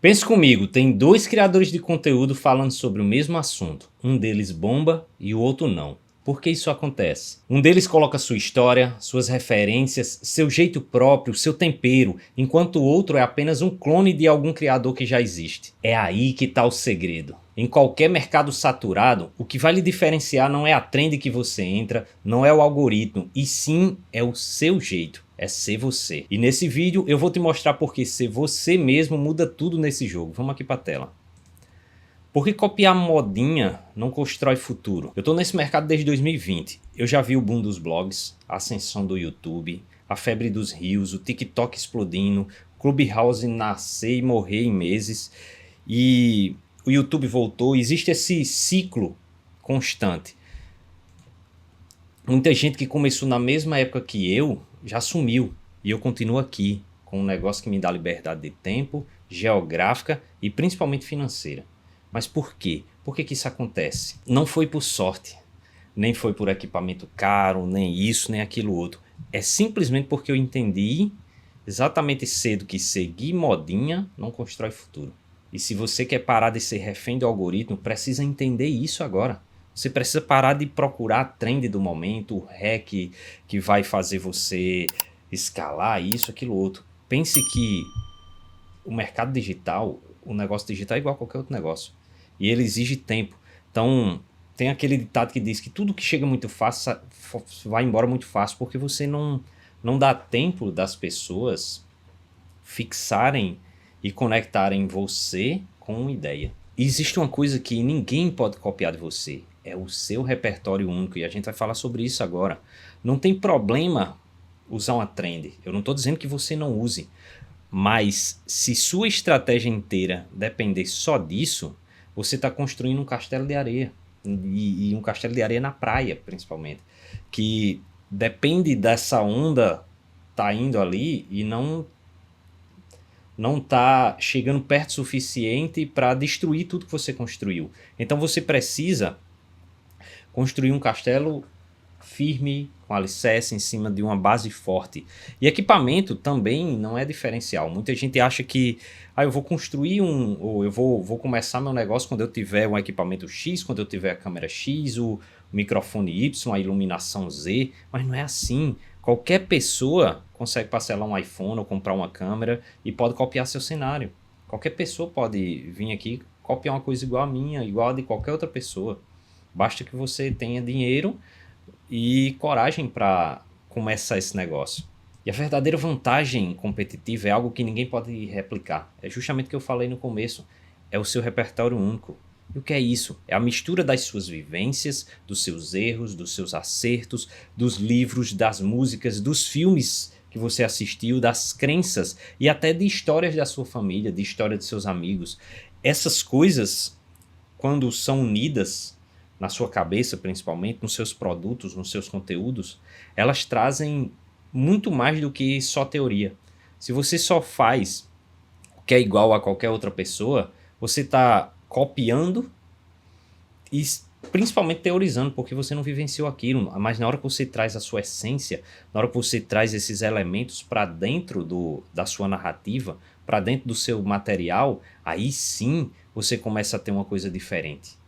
Pense comigo, tem dois criadores de conteúdo falando sobre o mesmo assunto. Um deles bomba e o outro não. Por que isso acontece? Um deles coloca sua história, suas referências, seu jeito próprio, seu tempero, enquanto o outro é apenas um clone de algum criador que já existe. É aí que está o segredo. Em qualquer mercado saturado, o que vai lhe diferenciar não é a trend que você entra, não é o algoritmo, e sim é o seu jeito. É ser você. E nesse vídeo eu vou te mostrar porque ser você mesmo muda tudo nesse jogo. Vamos aqui para a tela. Porque copiar modinha não constrói futuro. Eu tô nesse mercado desde 2020. Eu já vi o boom dos blogs, a ascensão do YouTube, a febre dos reels, o TikTok explodindo, Clubhouse nascer e morrer em meses. E o YouTube voltou. Existe esse ciclo constante. Muita gente que começou na mesma época que eu já sumiu. E eu continuo aqui com um negócio que me dá liberdade de tempo, geográfica e principalmente financeira. Mas por quê? Por que isso acontece? Não foi por sorte, nem foi por equipamento caro, nem isso, nem aquilo outro. É simplesmente porque eu entendi exatamente cedo que seguir modinha não constrói futuro. E se você quer parar de ser refém do algoritmo, precisa entender isso agora. Você precisa parar de procurar a trend do momento, o hack que vai fazer você escalar isso, aquilo outro. Pense que o mercado digital, o negócio digital é igual a qualquer outro negócio. E ele exige tempo. Então, tem aquele ditado que diz que tudo que chega muito fácil vai embora muito fácil, porque você não dá tempo das pessoas fixarem e conectarem você com uma ideia. E existe uma coisa que ninguém pode copiar de você, é o seu repertório único, e a gente vai falar sobre isso agora. Não tem problema usar uma trend, eu não estou dizendo que você não use, mas se sua estratégia inteira depender só disso, você está construindo um castelo de areia. E um castelo de areia na praia, principalmente. Que depende dessa onda tá indo ali e não tá chegando perto o suficiente para destruir tudo que você construiu. Então você precisa construir um castelo firme, com alicerce em cima de uma base forte. E equipamento também não é diferencial. Muita gente acha que eu vou construir ou eu vou começar meu negócio quando eu tiver um equipamento X, quando eu tiver a câmera X, o microfone Y, a iluminação Z, mas não é assim. Qualquer pessoa consegue parcelar um iPhone ou comprar uma câmera e pode copiar seu cenário. Qualquer pessoa pode vir aqui copiar uma coisa igual a minha, igual a de qualquer outra pessoa. Basta que você tenha dinheiro e coragem para começar esse negócio. E a verdadeira vantagem competitiva é algo que ninguém pode replicar. É justamente o que eu falei no começo. É o seu repertório único. E o que é isso? É a mistura das suas vivências, dos seus erros, dos seus acertos, dos livros, das músicas, dos filmes que você assistiu, das crenças e até de histórias da sua família, de história de seus amigos. Essas coisas, quando são unidas na sua cabeça principalmente, nos seus produtos, nos seus conteúdos, elas trazem muito mais do que só teoria. Se você só faz o que é igual a qualquer outra pessoa, você está copiando e principalmente teorizando, porque você não vivenciou aquilo. Mas na hora que você traz a sua essência, na hora que você traz esses elementos para dentro da sua narrativa, para dentro do seu material, aí sim você começa a ter uma coisa diferente.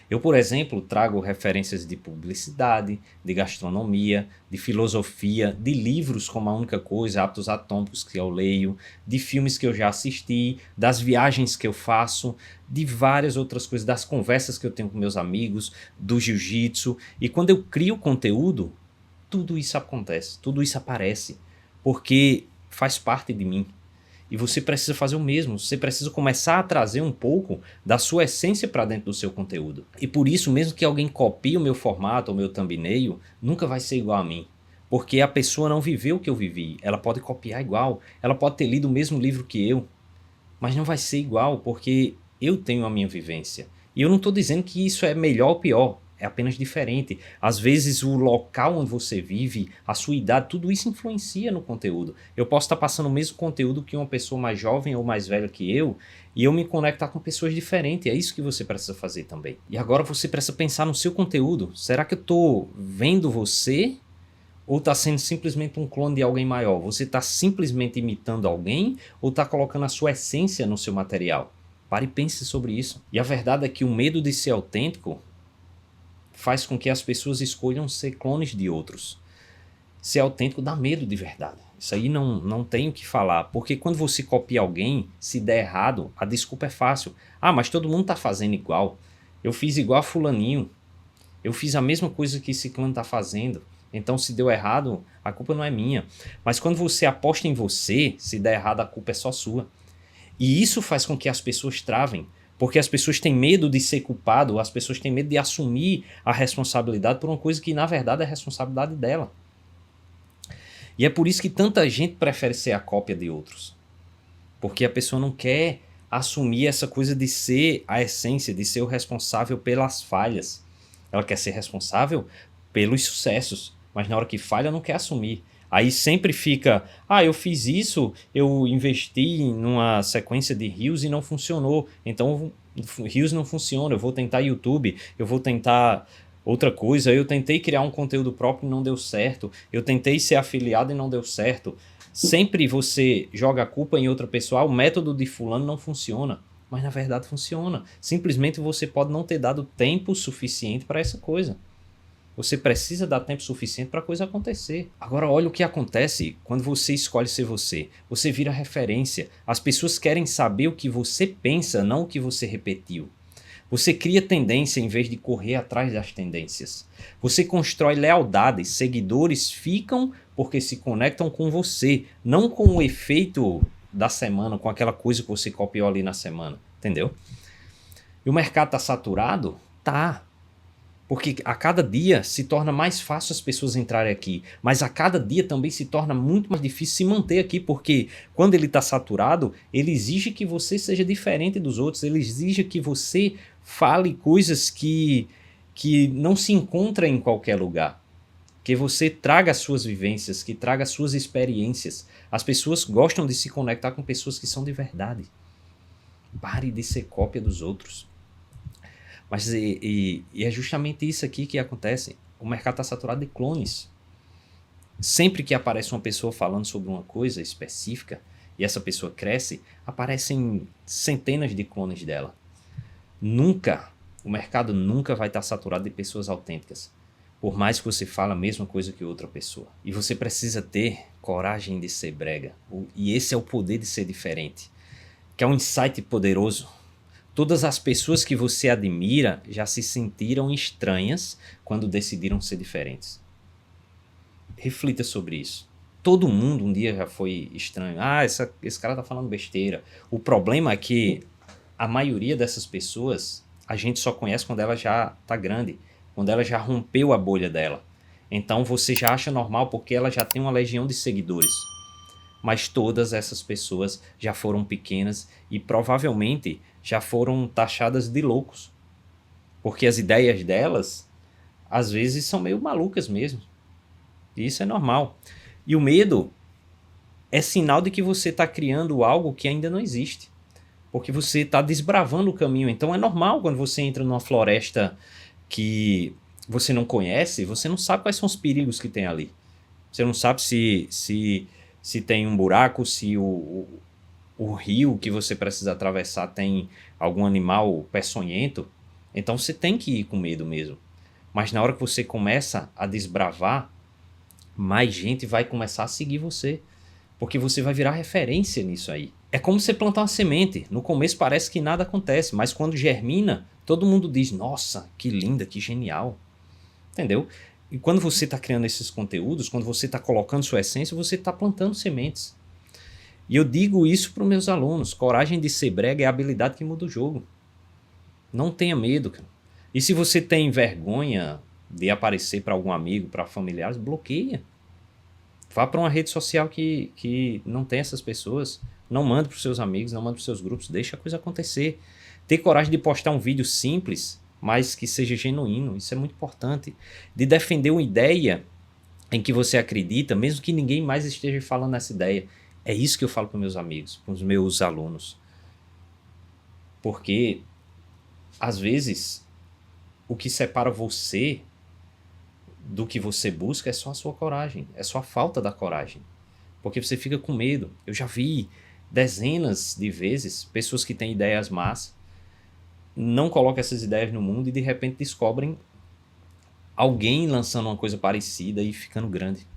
Eu, por exemplo, trago referências de publicidade, de gastronomia, de filosofia, de livros como A Única Coisa, Hábitos Atômicos, que eu leio, de filmes que eu já assisti, das viagens que eu faço, de várias outras coisas, das conversas que eu tenho com meus amigos, do jiu-jitsu. E quando eu crio conteúdo, tudo isso acontece, tudo isso aparece, porque faz parte de mim. E você precisa fazer o mesmo, você precisa começar a trazer um pouco da sua essência para dentro do seu conteúdo. E por isso, mesmo que alguém copie o meu formato, o meu thumbnail, nunca vai ser igual a mim. Porque a pessoa não viveu o que eu vivi, ela pode copiar igual, ela pode ter lido o mesmo livro que eu, mas não vai ser igual porque eu tenho a minha vivência. E eu não estou dizendo que isso é melhor ou pior, é apenas diferente. Às vezes o local onde você vive, a sua idade, tudo isso influencia no conteúdo. Eu posso estar passando o mesmo conteúdo que uma pessoa mais jovem ou mais velha que eu, e eu me conectar com pessoas diferentes. É isso que você precisa fazer também. E agora você precisa pensar no seu conteúdo. Será que eu estou vendo você Ou está sendo simplesmente um clone de alguém maior? Você está simplesmente imitando alguém ou está colocando a sua essência no seu material? Pare e pense sobre isso. E a verdade é que o medo de ser autêntico faz com que as pessoas escolham ser clones de outros. Ser autêntico dá medo de verdade. Isso aí não tem o que falar. Porque quando você copia alguém, se der errado, a desculpa é fácil. Ah, mas todo mundo está fazendo igual. Eu fiz igual a fulaninho. Eu fiz a mesma coisa que esse clã está fazendo. Então, se deu errado, a culpa não é minha. Mas quando você aposta em você, se der errado, a culpa é só sua. E isso faz com que as pessoas travem. Porque as pessoas têm medo de ser culpado, as pessoas têm medo de assumir a responsabilidade por uma coisa que, na verdade, é responsabilidade dela. E é por isso que tanta gente prefere ser a cópia de outros. Porque a pessoa não quer assumir essa coisa de ser a essência, de ser o responsável pelas falhas. Ela quer ser responsável pelos sucessos, mas na hora que falha não quer assumir. Aí sempre fica, eu fiz isso, eu investi numa sequência de rios e não funcionou. Então rios não funciona, eu vou tentar YouTube, eu vou tentar outra coisa, eu tentei criar um conteúdo próprio e não deu certo, eu tentei ser afiliado e não deu certo. Sempre você joga a culpa em outra pessoa, o método de fulano não funciona, mas na verdade funciona. Simplesmente você pode não ter dado tempo suficiente para essa coisa. Você precisa dar tempo suficiente para a coisa acontecer. Agora olha o que acontece quando você escolhe ser você. Você vira referência. As pessoas querem saber o que você pensa, não o que você repetiu. Você cria tendência em vez de correr atrás das tendências. Você constrói lealdade. Seguidores ficam porque se conectam com você, não com o efeito da semana, com aquela coisa que você copiou ali na semana. Entendeu? E o mercado está saturado? Tá. Porque a cada dia se torna mais fácil as pessoas entrarem aqui, mas a cada dia também se torna muito mais difícil se manter aqui, porque quando ele está saturado, ele exige que você seja diferente dos outros, ele exige que você fale coisas que não se encontram em qualquer lugar, que você traga as suas vivências, que traga as suas experiências. As pessoas gostam de se conectar com pessoas que são de verdade. Pare de ser cópia dos outros. Mas é justamente isso aqui que acontece. O mercado está saturado de clones. Sempre que aparece uma pessoa falando sobre uma coisa específica e essa pessoa cresce, aparecem centenas de clones dela. O mercado nunca vai estar saturado de pessoas autênticas. Por mais que você fale a mesma coisa que outra pessoa. E você precisa ter coragem de ser brega. E esse é o poder de ser diferente. Que é um insight poderoso. Todas as pessoas que você admira já se sentiram estranhas quando decidiram ser diferentes. Reflita sobre isso. Todo mundo um dia já foi estranho. Esse cara tá falando besteira. O problema é que a maioria dessas pessoas a gente só conhece quando ela já tá grande, quando ela já rompeu a bolha dela. Então você já acha normal porque ela já tem uma legião de seguidores. Mas todas essas pessoas já foram pequenas e provavelmente já foram taxadas de loucos. Porque as ideias delas, às vezes, são meio malucas mesmo. E isso é normal. E o medo é sinal de que você está criando algo que ainda não existe. Porque você está desbravando o caminho. Então é normal quando você entra numa floresta que você não conhece, você não sabe quais são os perigos que tem ali. Você não sabe se tem um buraco, se o rio que você precisa atravessar tem algum animal peçonhento. Então você tem que ir com medo mesmo. Mas na hora que você começa a desbravar, mais gente vai começar a seguir você. Porque você vai virar referência nisso aí. É como você plantar uma semente. No começo parece que nada acontece, mas quando germina, todo mundo diz, nossa, que linda, que genial. Entendeu? E quando você está criando esses conteúdos, quando você está colocando sua essência, você está plantando sementes. E eu digo isso para os meus alunos. Coragem de ser brega é a habilidade que muda o jogo. Não tenha medo, cara. E se você tem vergonha de aparecer para algum amigo, para familiares, bloqueia. Vá para uma rede social que não tem essas pessoas. Não mande para os seus amigos, não mande para os seus grupos. Deixa a coisa acontecer. Ter coragem de postar um vídeo simples, mas que seja genuíno. Isso é muito importante. De defender uma ideia em que você acredita, mesmo que ninguém mais esteja falando essa ideia. É isso que eu falo para meus amigos, para os meus alunos. Porque, às vezes, o que separa você do que você busca é só a sua coragem, é só a falta da coragem. Porque você fica com medo. Eu já vi dezenas de vezes pessoas que têm ideias más, não colocam essas ideias no mundo e de repente descobrem alguém lançando uma coisa parecida e ficando grande.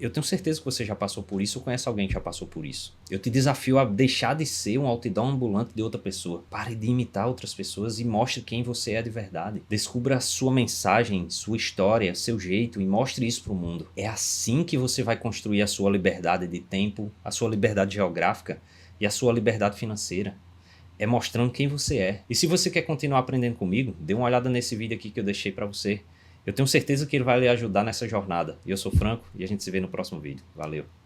Eu tenho certeza que você já passou por isso ou conhece alguém que já passou por isso. Eu te desafio a deixar de ser um outdoor ambulante de outra pessoa. Pare de imitar outras pessoas e mostre quem você é de verdade. Descubra a sua mensagem, sua história, seu jeito e mostre isso para o mundo. É assim que você vai construir a sua liberdade de tempo, a sua liberdade geográfica e a sua liberdade financeira. É mostrando quem você é. E se você quer continuar aprendendo comigo, dê uma olhada nesse vídeo aqui que eu deixei para você. Eu tenho certeza que ele vai lhe ajudar nessa jornada. Eu sou Franco e a gente se vê no próximo vídeo. Valeu!